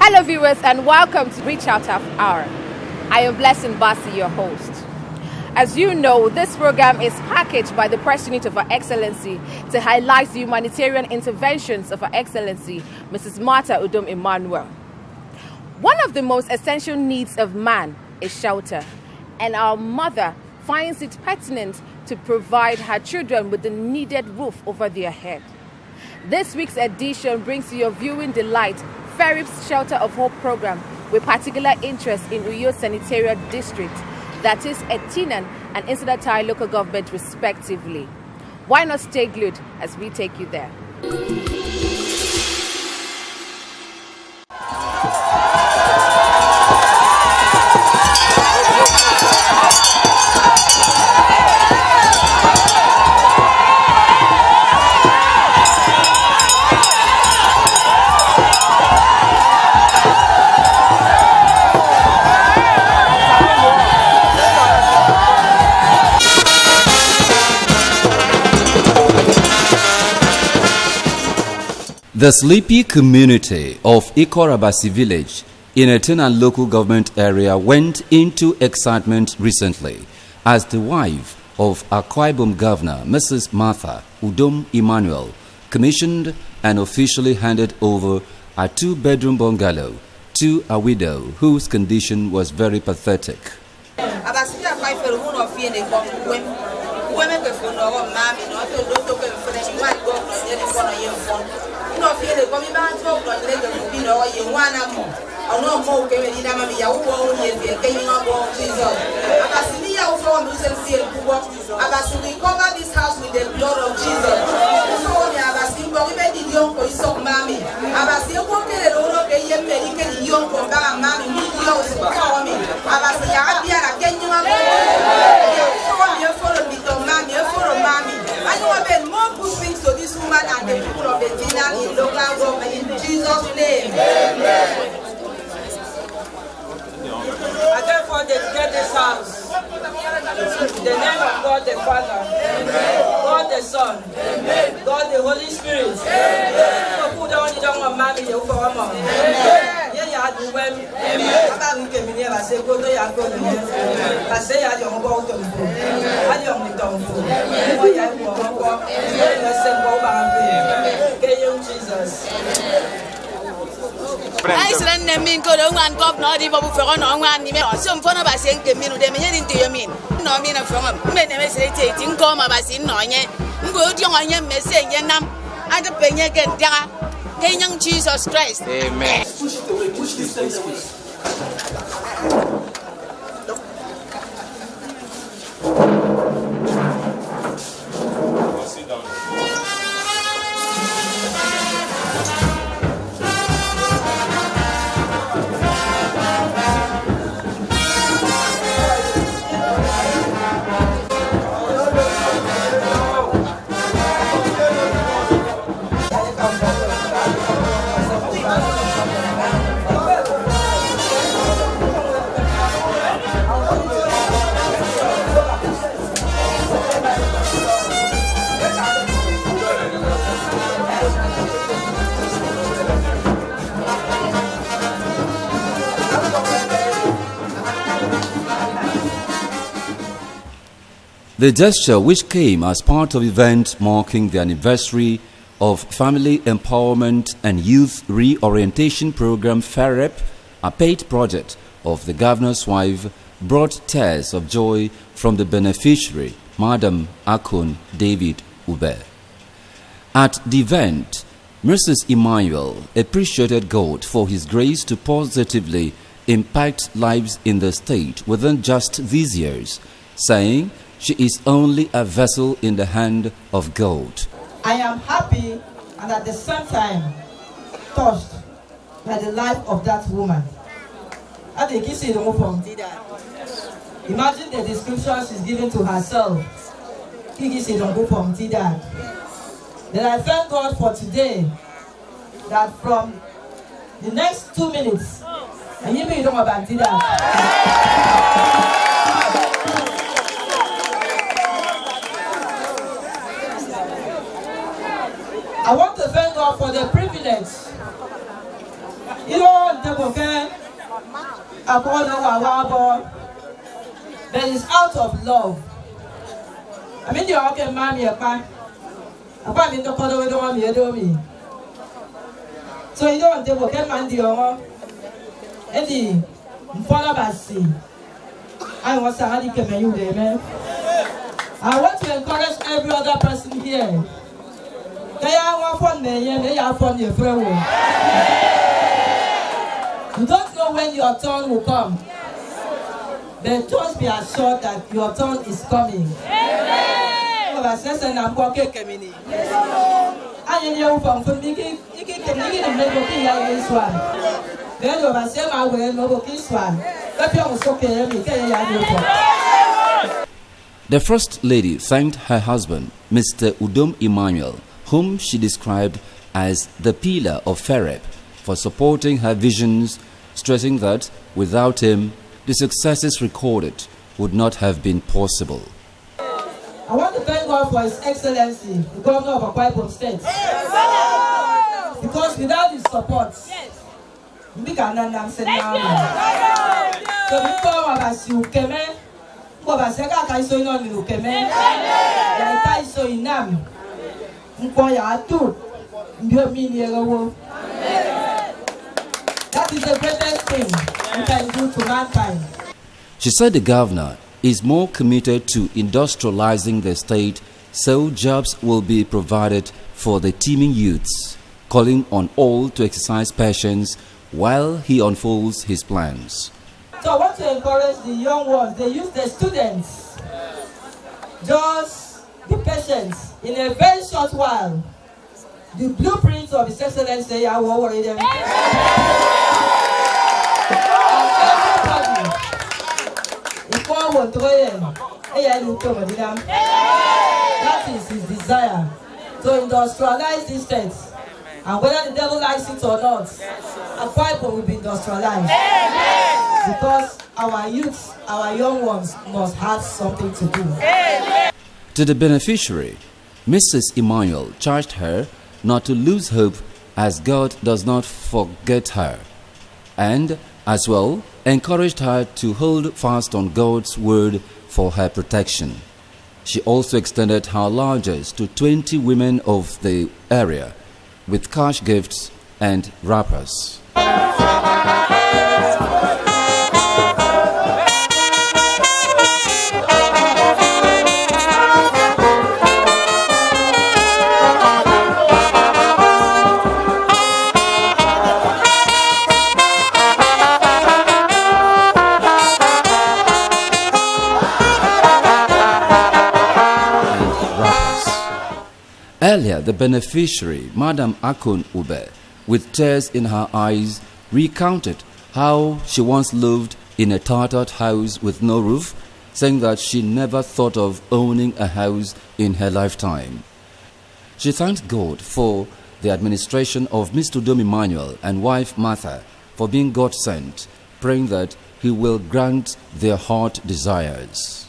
Hello viewers and welcome to Reachout Hour. I am Blessing Basi, your host. As you know, this program is packaged by the Press Unit of Her Excellency to highlight the humanitarian interventions of Her Excellency, Mrs. Martha Udom Emmanuel. One of the most essential needs of man is shelter, and our mother finds it pertinent to provide her children with the needed roof over their head. This week's edition brings to your viewing delight FEYReP's Shelter of Hope program with particular interest in Uyo Senatorial District, that is Etinan and Senatorial local government respectively. Why not stay glued as we take you there? The sleepy community of Akwa village in Etinan local government area went into excitement recently as the wife of Akwa Ibom Governor, Mrs. Martha Udom Emmanuel, commissioned and officially handed over a two-bedroom bungalow to a widow whose condition was very pathetic. We cover this house with the blood of Jesus. More good things to this woman and the people of the Tina in local government in Jesus' name. Amen. I therefore dedicate this house in the name of God the Father, God the Son, God the Holy Spirit. Jesus. I said, I mean, go to one governor, for one email, some fun of us saying, the minute they mean to you mean. No, mean from many meditating, come of us in Noye, go to your message, and I don't pay again, young Jesus Christ. Amen. Push it away, push this thing away. Sit down. The gesture, which came as part of event marking the anniversary of Family Empowerment and Youth Reorientation Program FEYReP, a paid project of the governor's wife, brought tears of joy from the beneficiary, Madam Akun David Ube. At the event, Mrs. Emmanuel appreciated God for His grace to positively impact lives in the state within just these years, saying she is only a vessel in the hand of God. I am happy and at the same time touched by the life of that woman. I think you see the move from Dida. Imagine the description she's given to herself. Kiki said, don't go from Dida. Then I thank God for today that from the next 2 minutes, and you don't about Dida. I want to thank God for the privilege. You know, the book, that is out of love. I mean, you're okay, mommy, I mean, the color don't want me. So, you don't the book, man, Eddie, follow by sea. I was a hard to you there, man. I want to encourage every other person here. They are one for me, and they are for your friend. You don't know when your turn will come. But just be assured that your turn is coming. The First Lady thanked her husband, Mr. Udom Emmanuel, whom she described as the pillar of FEYReP, for supporting her visions, stressing that without him, the successes recorded would not have been possible. I want to thank God for His Excellency, the Governor of Akwa State. Because without his support, we cannot say now. So before you came, that is the greatest thing we can do to mankind. She said the governor is more committed to industrializing the state, so jobs will be provided for the teeming youths, calling on all to exercise patience while he unfolds his plans. So I want to encourage the young ones, the youth, the students, just be patient. In a very short while, the blueprints of His Excellency are already there. That is his desire, to industrialize these states. And whether the devil likes it or not, Akwa Ibom will be industrialized. Because our youths, our young ones must have something to do. To the beneficiary, Mrs. Emmanuel charged her not to lose hope, as God does not forget her, and as well encouraged her to hold fast on God's word for her protection. She also extended her largesse to 20 women of the area with cash gifts and wrappers. Earlier, the beneficiary, Madam Akon Ube, with tears in her eyes, recounted how she once lived in a tattered house with no roof, saying that she never thought of owning a house in her lifetime. She thanked God for the administration of Mr. Udom Emmanuel and wife Martha for being God-sent, praying that He will grant their heart desires.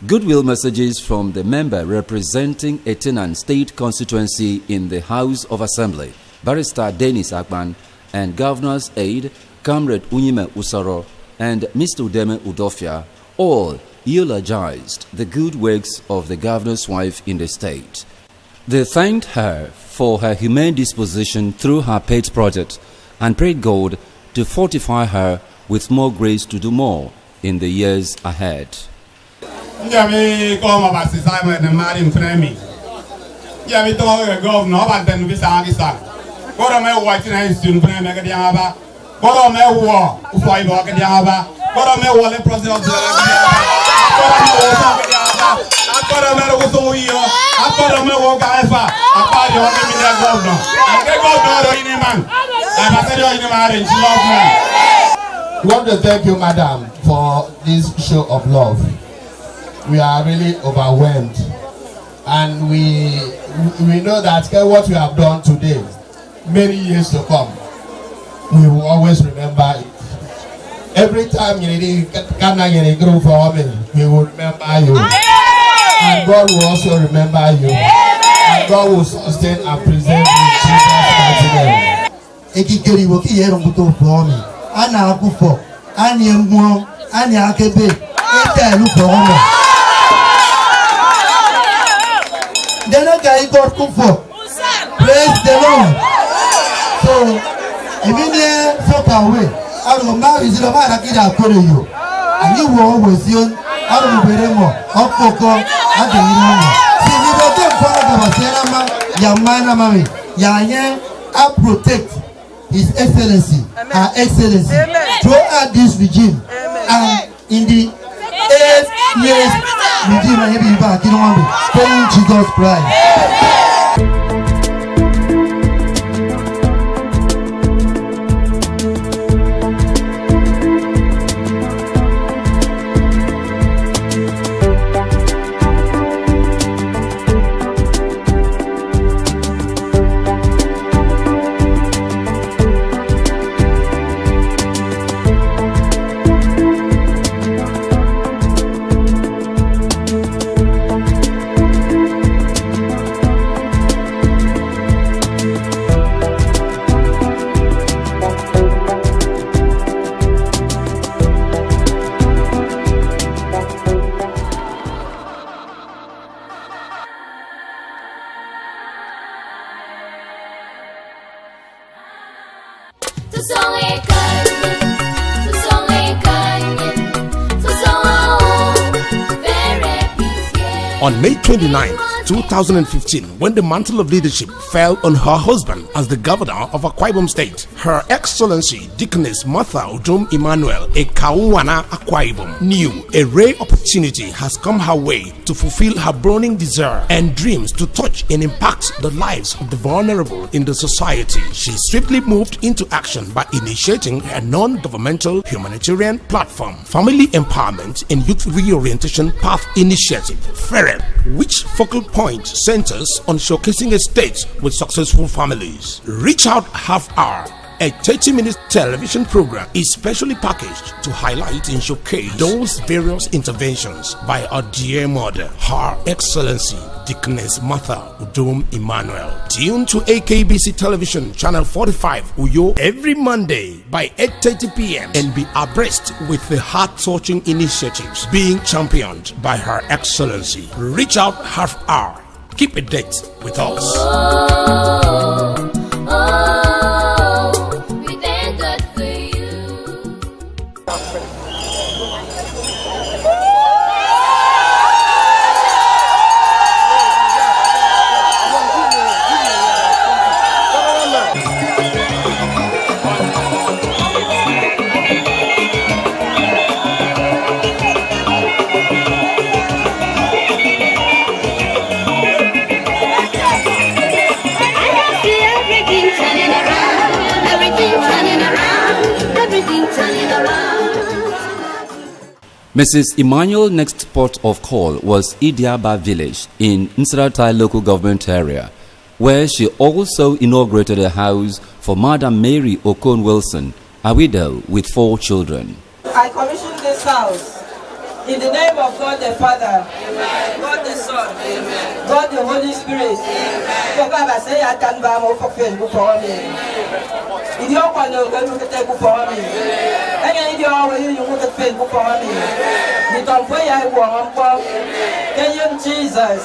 Goodwill messages from the member representing Etinan State Constituency in the House of Assembly, Barrister Dennis Akban, and Governor's aide, Comrade Unyime Usoro, and Mr. Udeme Udofia, all eulogized the good works of the governor's wife in the state. They thanked her for her humane disposition through her pet project and prayed God to fortify her with more grace to do more in the years ahead. God of my watching and soon when I make a diaba. God of my war, who I walk a diaba. God of my wallet process of the We want to thank you, Madam, for this show of love. We are really overwhelmed, and we know that what we have done today, many years to come, we will always remember it. Every time you grow for me, we will remember you, and God will also remember you, and God will sustain and preserve you in Jesus' mighty name. Ana akufo ani enwo ani akebe etelu for dena kai God kufo. Praise the Lord. So ebine fuck away aro ma izilo ma rakida kore yo ani wo always aro beremo okoko adeiro si ni do te fara da basera ma ya mana mami ya yen a protect His Excellency, Her Excellency, throughout this regime. And in the 8 years regime, I have back in one way, Jesus Christ. On May 29, 2015, when the mantle of leadership fell on her husband as the governor of Akwa State, Her Excellency Deaconess Martha Udom Emmanuel, a Kauwana Akwa knew a rare opportunity has come her way to fulfill her burning desire and dreams to touch and impact the lives of the vulnerable in the society. She swiftly moved into action by initiating a non-governmental humanitarian platform, Family Empowerment and Youth Reorientation Path Initiative, FEYReP, which focal point centers on showcasing estates with successful families. Reach Out Half Hour, a 30-minute television program, is specially packaged to highlight and showcase those various interventions by our dear mother, Her Excellency Deaconess Martha Udom Emmanuel. Tune to AKBC Television Channel 45 Uyo every Monday by 8:30 p.m. and be abreast with the heart-touching initiatives being championed by Her Excellency. Reach Out Half Hour. Keep a date with us. Mrs. Emmanuel's next port of call was Idiaba village in Senatorial local government area, where she also inaugurated a house for Madam Mary Okon Wilson, a widow with 4 children. I commissioned this house in the name of God the Father, Amen. God the Son, Amen. God the Holy Spirit. Jesus.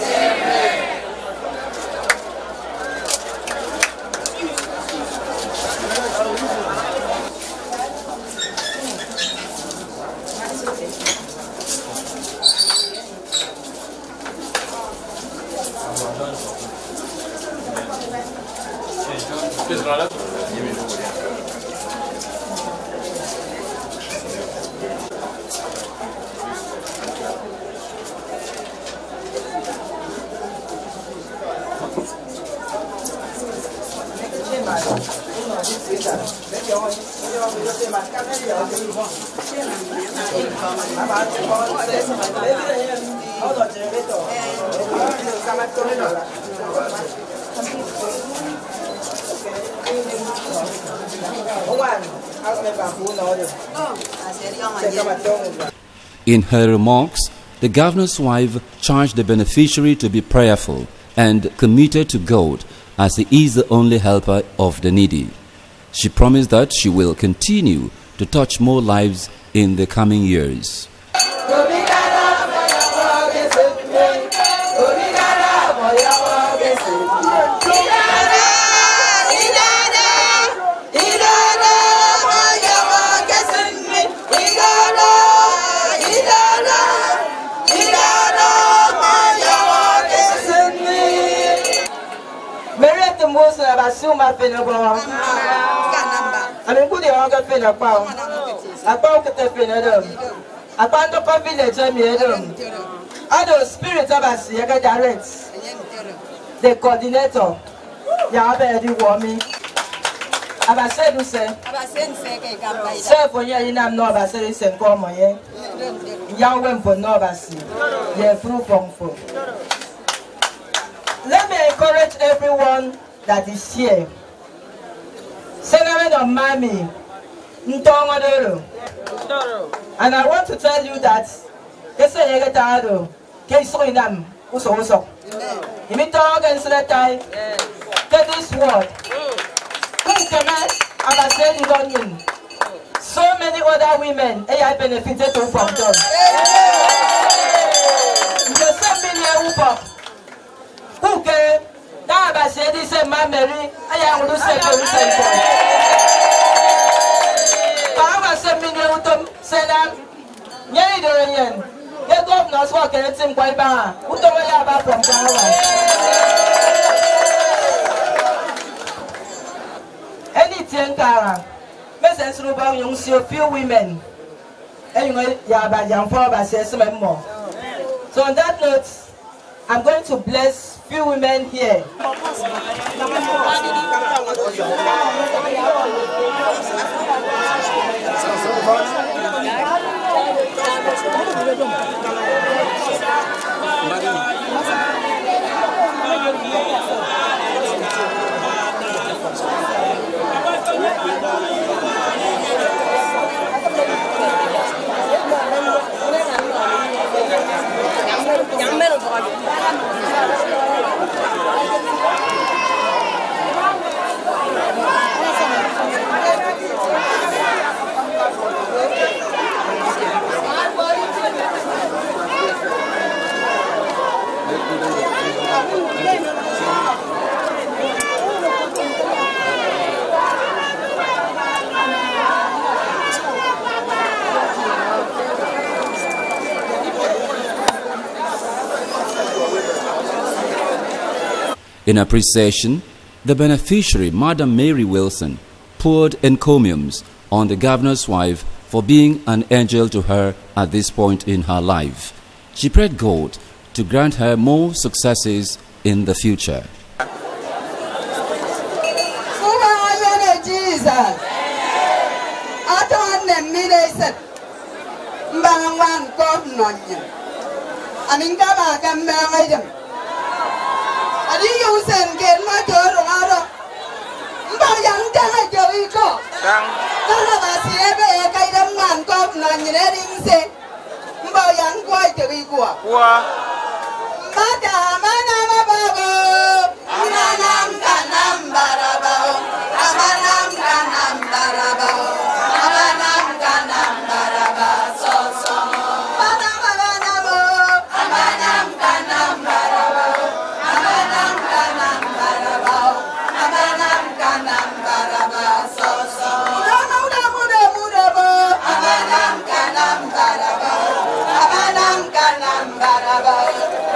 Please, brother. In her remarks, the governor's wife charged the beneficiary to be prayerful and committed to God, as He is the only helper of the needy. She promised that she will continue to touch more lives in the coming years. Other spirits of us, you get direct. The coordinator, Yabe, Wami. I said, you say, sir, for you, in I'm not a serious and come on, young women for Novasi, yeah, through from food. Let me encourage everyone that is here. Senatorial of Mami, and I want to tell you that this word. So many other women I benefited from them. Who came? Now I said this is my Mary. I am going to say the governors work at him quite bad. Who don't worry about from Ghana? Anything, Kara. Message about young few women. Anyway, Yaba Young Father says some more. So on that note, I'm going to bless few women here. In appreciation, the beneficiary, Madam Mary Wilson, poured encomiums on the governor's wife for being an angel to her at this point in her life. She prayed God to grant her more successes in the future.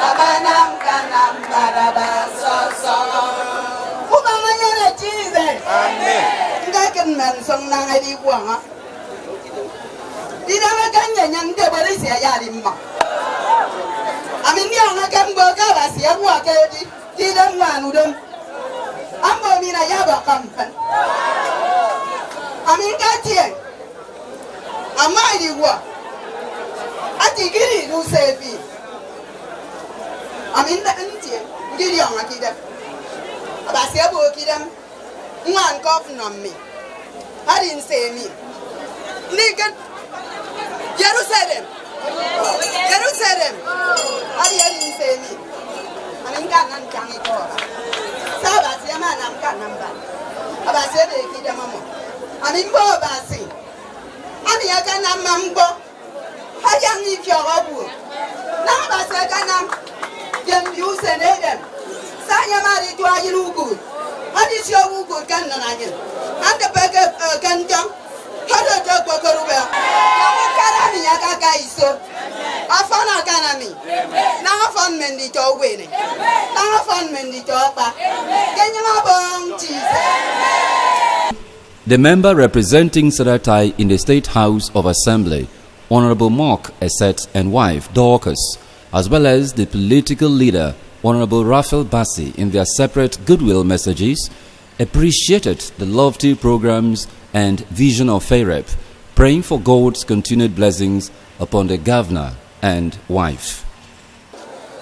Abanam men song na ngadi buanga. Tidak makan yang dia beri saya lima. Amin yang akan berkata siapa kedi tidak manudem. Ambo mina ya bakampan. Amin kacian. Amai di gua. Ati gini lu sepi. Amin tak encik. Gini yang kita. Abah siapa kita? Ngan kau nami. Harin semi. Ni kan Jerusalem. Jerusalem. Harin semi. Amin kanan jangan kau. Sahabat siapa nam kanan ban. Abah siapa kita mamu. Amin bawa basi. Amin akan nam mambo. Hajang ni fiarabu. Nam basi akan nam. Yang diusen edem. Saya mari tu aja lugu. Adi siapa lugu kan nanya. Anda pakai kantong. Ada tak pakai rubah. Yang sekarang ni agak kaiso. Afan akan kami. Nang afan mendi jauh ni. Nang afan mendi jauh apa? Kenya abang Jesus. The member representing Senatorial in the State House of Assembly, Honorable Mark Eset and wife Dorcas, as well as the political leader Honorable Raphael Bassi, in their separate goodwill messages, appreciated the lofty programs and vision of FEYReP, praying for God's continued blessings upon the governor and wife.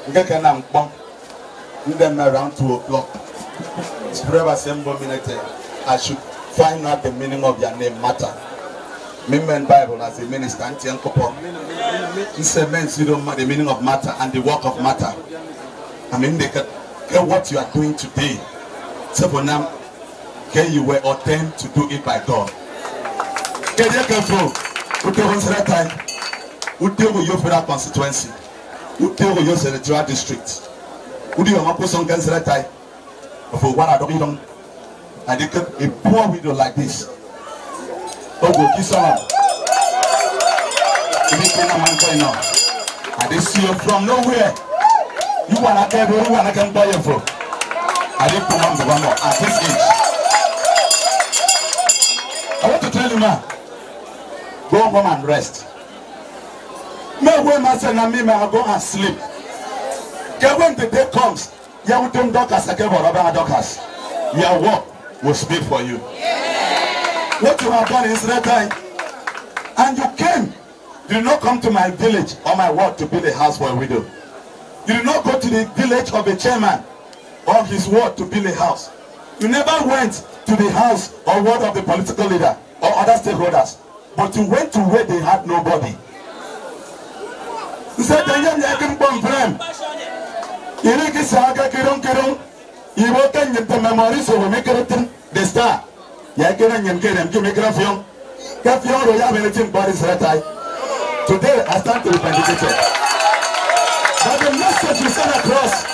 Around 2 o'clock, I should find out the meaning of your name, Martha. Member Bible as a minister, Auntie Uncle Paul. He said, men, you don't know the meaning of matter and the work of matter. I mean, they get what you are doing today. So for now, you were ordained to do it by God. Get your control. Who deal with that time? Who deal with your federal constituency? Who deal with your senatorial district? Who do you want to put some against that time? For what I don't. And they get a poor widow like this. Oh, go kiss someone. And they see you from nowhere. You want to get you want to come buy your food. I didn't come on the one more at this age. I want to tell you now, go home and rest. No way, master, and me, I go and sleep. Get when the day comes, you will do doctors again for other doctors. Your work will speak for you. What you have done is that time, and you came. You did not come to my village or my ward to build a house for a widow. You did not go to the village of a chairman or his ward to build a house. You never went to the house or ward of the political leader or other stakeholders, but you went to where they had nobody. You said, "I can bomb them." You will get the memories of the star. Today I stand to be vindicated. But the message we sent across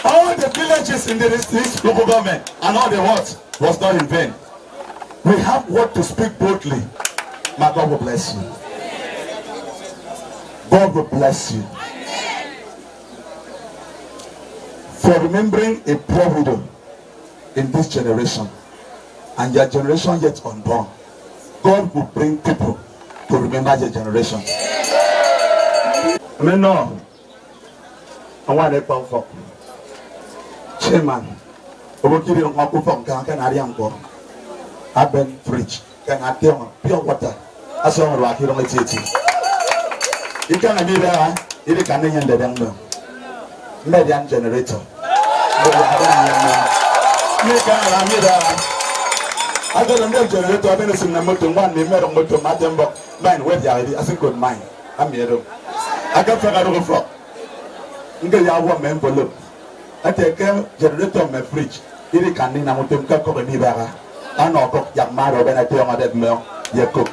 all the villages in this local government and all the words was not in vain. We have what to speak boldly. My God will bless you. God will bless you. For remembering a poor widow in this generation and your generation yet unborn. God will bring people to remember your generation. I no. I want to come for chairman. Obokiri on my from can I am go. I've been fridge. Can I tell pure water? As long as you don't take it. You can't be there. You can't end the young median generator. I got a milk generator. I've been in the motor one. They made a motor. Mine, where the idea? I think good mine. I'm here. I got a little frog. You get your one man for look. I take a generator on my fridge. It can in a motor. Cook over me. I know cook young man when I tell my dead milk. You cook.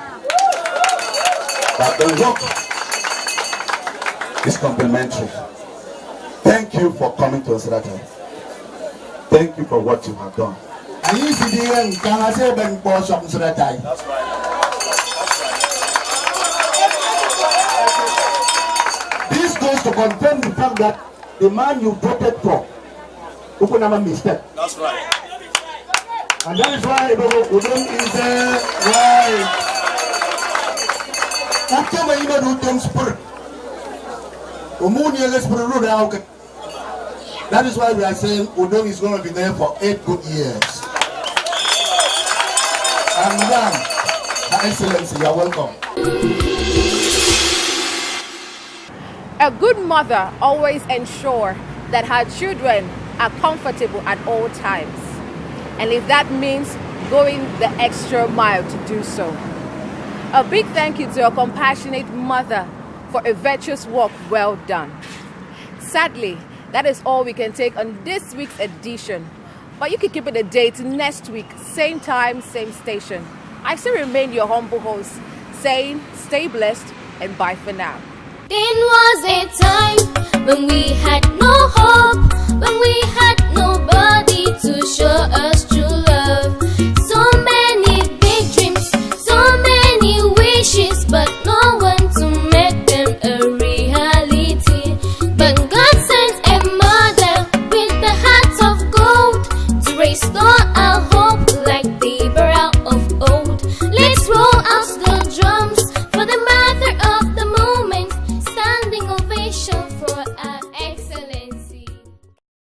But the work is complimentary. Thank you for coming to us that time. Thank you for what you have done. And you see the end, can I say Ben Bosch of Senatorial? That's right. This goes to confirm the fact that the man you voted for, who could never mistake. That's right. And that is why Udom is there. Why? October, you know, Udom spirit. That is why we are saying Udom is going to be there for 8 good years. And Madam, Her Excellency, you are welcome. A good mother always ensures that her children are comfortable at all times. And if that means going the extra mile to do so. A big thank you to a compassionate mother for a virtuous work well done. Sadly, that is all we can take on this week's edition. But you can keep it a date next week, same time, same station. I still remain your humble host, saying stay blessed and bye for now. There was a time when we had no hope.